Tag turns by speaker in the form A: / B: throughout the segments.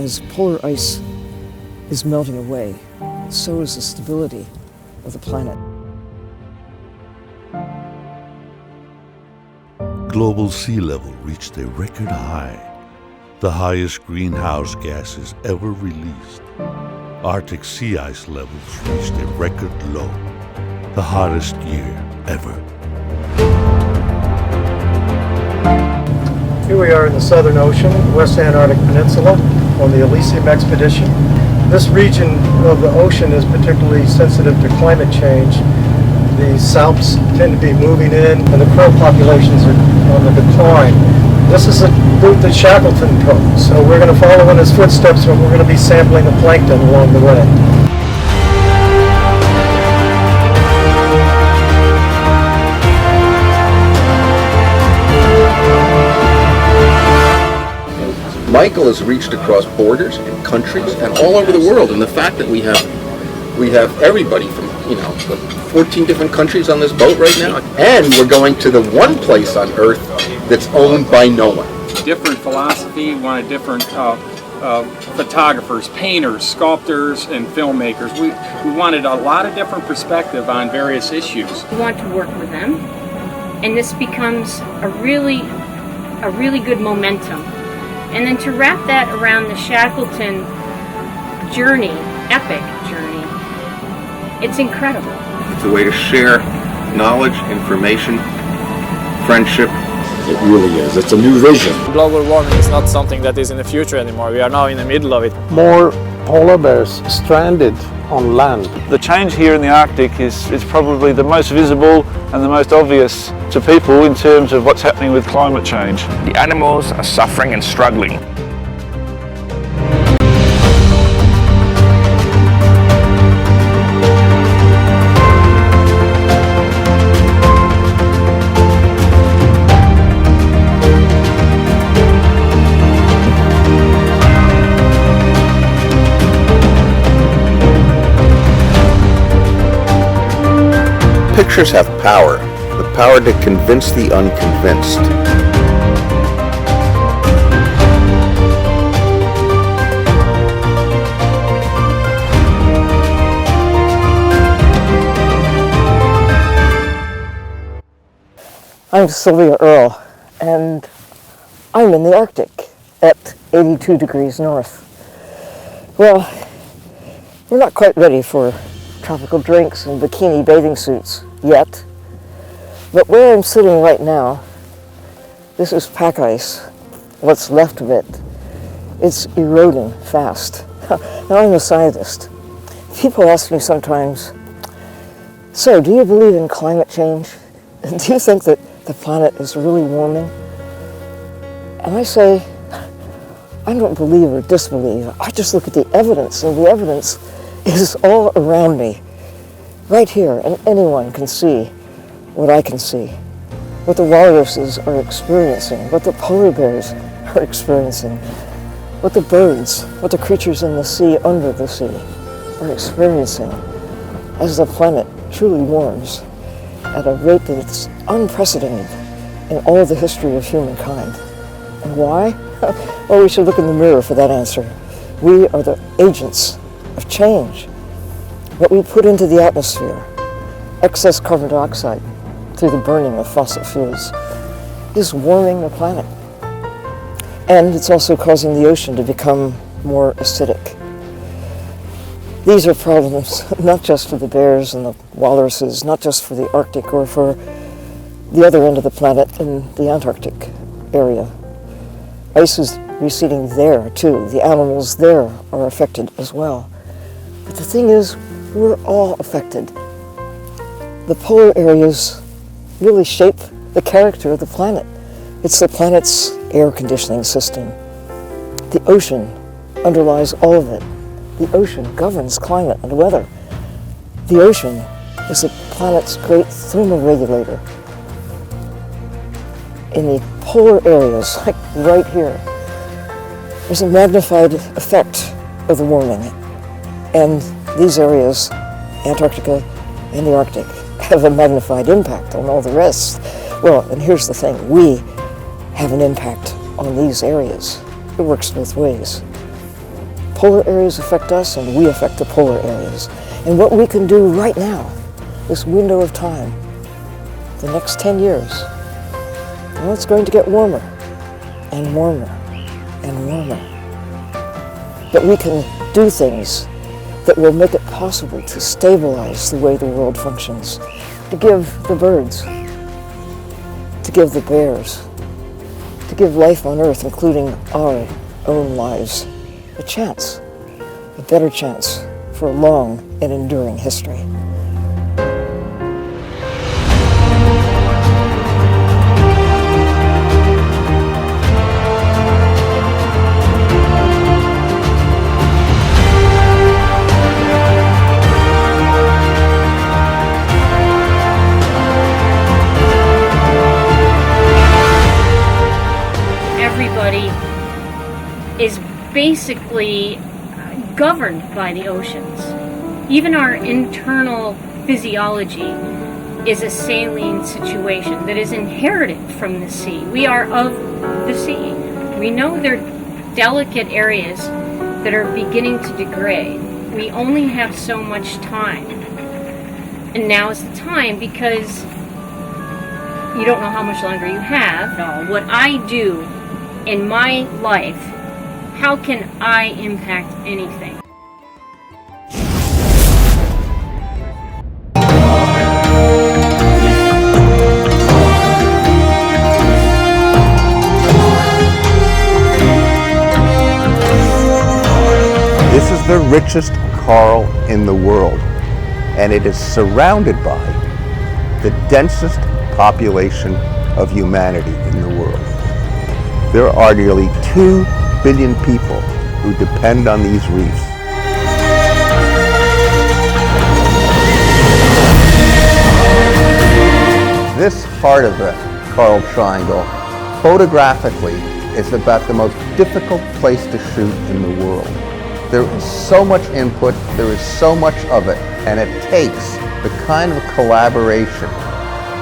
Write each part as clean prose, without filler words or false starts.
A: As polar ice is melting away, so is the stability of the planet.
B: Global sea level reached a record high, the highest greenhouse gases ever released. Arctic sea ice levels reached a record low, the hottest year ever.
C: Here we are in the Southern Ocean, West Antarctic Peninsula, on the Elysium expedition. This region of the ocean is particularly sensitive to climate change. The salps tend to be moving in, and the krill populations are on the decline. This is a route that Shackleton took, so we're going to follow in his footsteps, and we're going to be sampling the plankton along the way.
D: Michael has reached across borders and countries and all over the world, and the fact that we have everybody from, 14 different countries on this boat right now, and we're going to the one place on Earth that's owned by no one.
E: Different philosophy, we wanted different photographers, painters, sculptors, and filmmakers. We wanted a lot of different perspective on various issues.
F: We want to work with them, and this becomes a really good momentum. And then to wrap that around the Shackleton journey, epic journey, it's incredible.
D: It's a way to share knowledge, information, friendship.
G: It really is. It's a new vision.
H: Global warming is not something that is in the future anymore. We are now in the middle of it.
I: More polar bears stranded on land.
J: The change here in the Arctic is probably the most visible and the most obvious to people in terms of what's happening with climate change.
K: The animals are suffering and struggling.
D: Pictures have power, the power to convince the unconvinced.
A: I'm Sylvia Earle, and I'm in the Arctic at 82 degrees north. Well, we're not quite ready for tropical drinks and bikini bathing suits yet, but where I'm sitting right now, this is pack ice, what's left of it. It's eroding fast. Now, I'm a scientist. People ask me sometimes, so do you believe in climate change? Do you think that the planet is really warming? And I say, I don't believe or disbelieve. I just look at the evidence, and the evidence is all around me, right here, and anyone can see what I can see, what the walruses are experiencing, what the polar bears are experiencing, what the birds, what the creatures in the sea, under the sea, are experiencing as the planet truly warms at a rate that's unprecedented in all the history of humankind. And why? Well, we should look in the mirror for that answer. We are the agents of change. What we put into the atmosphere, excess carbon dioxide through the burning of fossil fuels, is warming the planet. And it's also causing the ocean to become more acidic. These are problems not just for the bears and the walruses, not just for the Arctic or for the other end of the planet in the Antarctic area. Ice is receding there too. The animals there are affected as well. But the thing is, we're all affected. The polar areas really shape the character of the planet. It's the planet's air conditioning system. The ocean underlies all of it. The ocean governs climate and weather. The ocean is the planet's great thermoregulator. In the polar areas, like right here, there's a magnified effect of the warming. And these areas, Antarctica and the Arctic, have a magnified impact on all the rest. Well, and here's the thing, we have an impact on these areas. It works both ways. polar areas affect us and we affect the polar areas. And what we can do right now, this window of time, the next 10 years, well, it's going to get warmer and warmer and warmer. But we can do things that will make it possible to stabilize the way the world functions, to give the birds, to give the bears, to give life on Earth, including our own lives, a chance, a better chance for a long and enduring history.
F: Everybody is basically governed by the oceans. Even our internal physiology is a saline situation that is inherited from the sea. We are of the sea. We know there are delicate areas that are beginning to degrade. We only have so much time. And now is the time, because you don't know how much longer you have. No, what I do in my life, how can I impact anything?
L: This is the richest coral in the world, and it is surrounded by the densest population of humanity in the world. There are nearly 2 billion people who depend on these reefs. This part of the Coral Triangle, photographically, is about the most difficult place to shoot in the world. There is so much input, there is so much of it, and it takes the kind of collaboration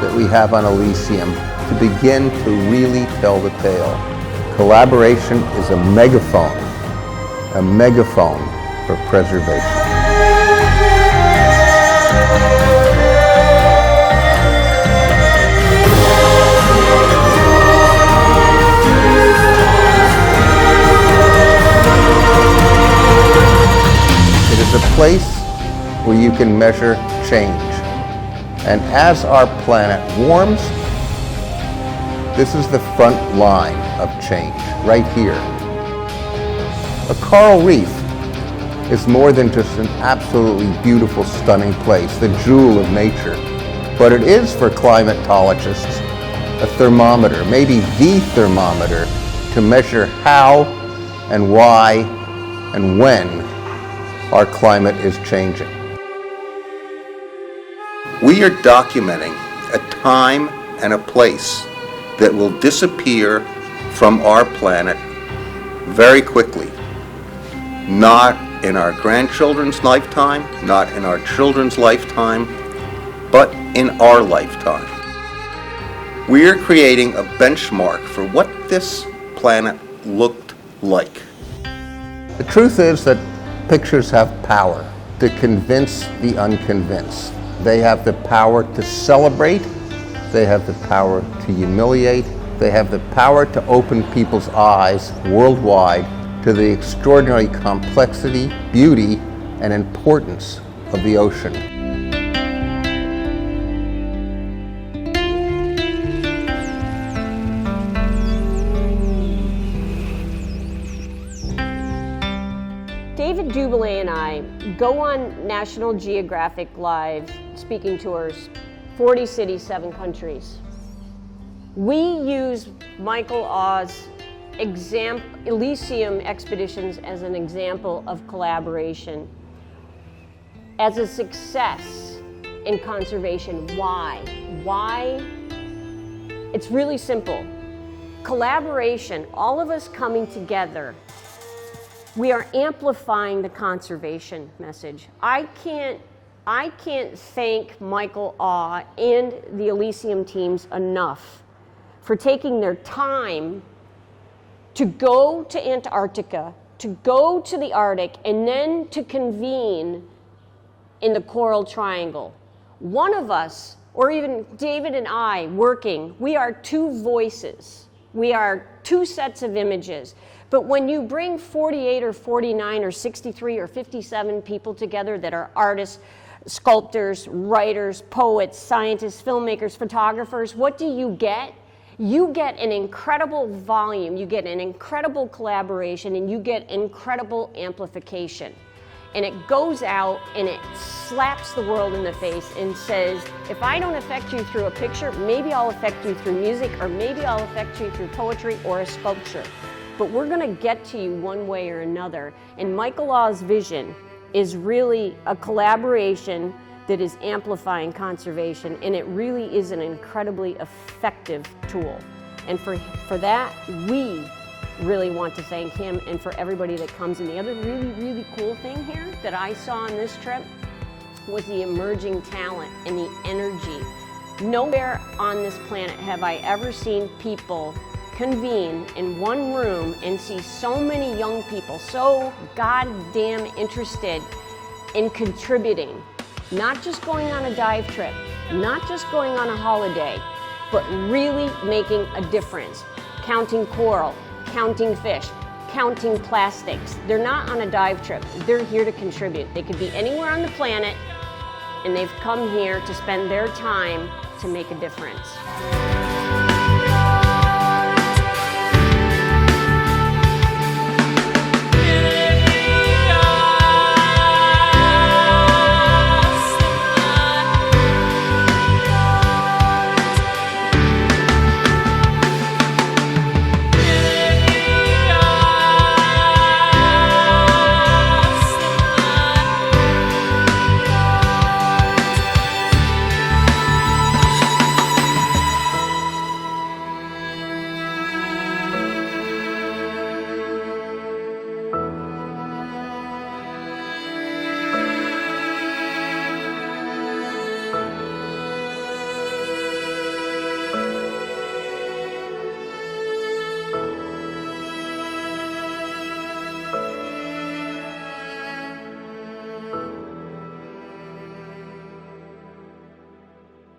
L: that we have on Elysium to begin to really tell the tale. Collaboration is a megaphone for preservation. It is a place where you can measure change. And as our planet warms, this is the front line of change, right here. A coral reef is more than just an absolutely beautiful, stunning place, the jewel of nature. But it is, for climatologists, a thermometer, maybe the thermometer, to measure how and why and when our climate is changing. We are documenting a time and a place that will disappear from our planet very quickly. Not in our grandchildren's lifetime, not in our children's lifetime, but in our lifetime. We are creating a benchmark for what this planet looked like. The truth is that pictures have power to convince the unconvinced. They have the power to celebrate, they have the power to humiliate, they have the power to open people's eyes worldwide to the extraordinary complexity, beauty, and importance of the ocean.
M: David Dubélé and I go on National Geographic Live speaking tours, 40 cities, 7 countries. We use Michael Augh's Elysium expeditions as an example of collaboration, as a success in conservation. Why? Why? It's really simple. Collaboration, all of us coming together, we are amplifying the conservation message. I can't thank Michael Augh and the Elysium teams enough for taking their time to go to Antarctica to go to the Arctic and then to convene in the Coral Triangle. One of us, or even David and I working, we are two voices. We are two sets of images. But when you bring 48 or 49 or 63 or 57 people together that are artists, sculptors, writers, poets, scientists, filmmakers, photographers, what do you get? You get an incredible volume, you get an incredible collaboration, and you get incredible amplification. And it goes out and it slaps the world in the face and says, if I don't affect you through a picture, maybe I'll affect you through music, or maybe I'll affect you through poetry or a sculpture. But we're gonna get to you one way or another. And Michael Augh's vision is really a collaboration that is amplifying conservation, and it really is an incredibly effective tool. And for that, we really want to thank him, and for everybody that comes. And the other really, really cool thing here that I saw on this trip was the emerging talent and the energy. Nowhere on this planet have I ever seen people convene in one room and see so many young people so goddamn interested in contributing. Not just going on a dive trip, not just going on a holiday, but really making a difference. Counting coral, counting fish, counting plastics. They're not on a dive trip, they're here to contribute. They could be anywhere on the planet, and they've come here to spend their time to make a difference.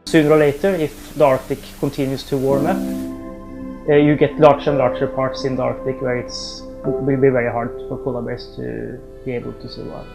N: Sooner or later, if the Arctic continues to warm up, you get larger and larger parts in the Arctic where it will be very hard for polar bears to be able to survive.